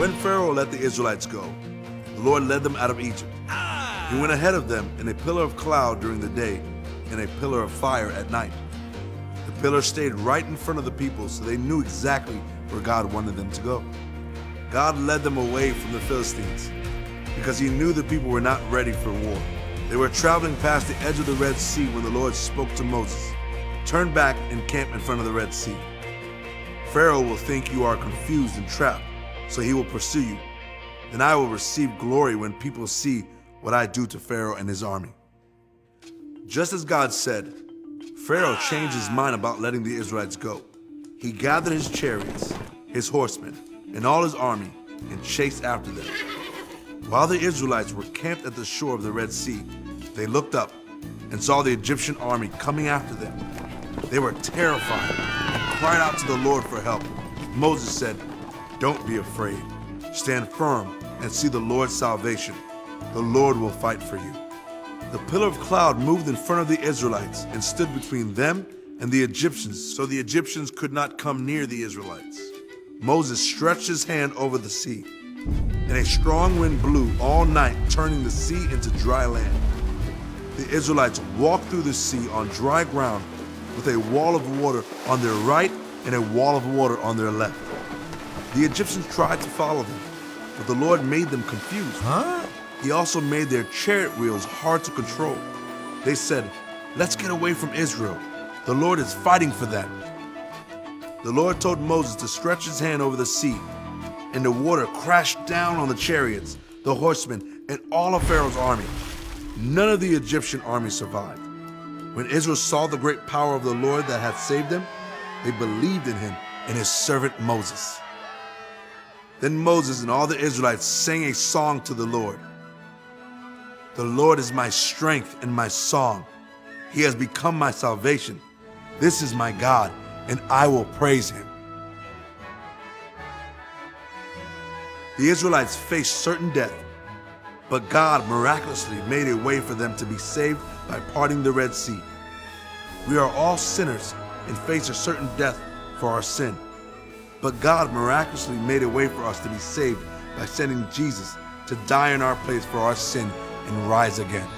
When Pharaoh let the Israelites go, the Lord led them out of Egypt. He went ahead of them in a pillar of cloud during the day and a pillar of fire at night. The pillar stayed right in front of the people, so they knew exactly where God wanted them to go. God led them away from the Philistines because he knew the people were not ready for war. They were traveling past the edge of the Red Sea when the Lord spoke to Moses. Turn back and camp in front of the Red Sea. Pharaoh will think you are confused and trapped, so he will pursue you. Then I will receive glory when people see what I do to Pharaoh and his army. Just as God said, Pharaoh changed his mind about letting the Israelites go. He gathered his chariots, his horsemen, and all his army and chased after them. While the Israelites were camped at the shore of the Red Sea, they looked up and saw the Egyptian army coming after them. They were terrified and cried out to the Lord for help. Moses said, "Don't be afraid. Stand firm and see the Lord's salvation. The Lord will fight for you." The pillar of cloud moved in front of the Israelites and stood between them and the Egyptians, so the Egyptians could not come near the Israelites. Moses stretched his hand over the sea, and a strong wind blew all night, turning the sea into dry land. The Israelites walked through the sea on dry ground with a wall of water on their right and a wall of water on their left. The Egyptians tried to follow them, but the Lord made them confused. He also made their chariot wheels hard to control. They said, "Let's get away from Israel. The Lord is fighting for them." The Lord told Moses to stretch his hand over the sea, and the water crashed down on the chariots, the horsemen, and all of Pharaoh's army. None of the Egyptian army survived. When Israel saw the great power of the Lord that had saved them, they believed in him and his servant Moses. Then Moses and all the Israelites sang a song to the Lord. "The Lord is my strength and my song. He has become my salvation. This is my God, and I will praise him." The Israelites faced certain death, but God miraculously made a way for them to be saved by parting the Red Sea. We are all sinners and face a certain death for our sin, but God miraculously made a way for us to be saved by sending Jesus to die in our place for our sin and rise again.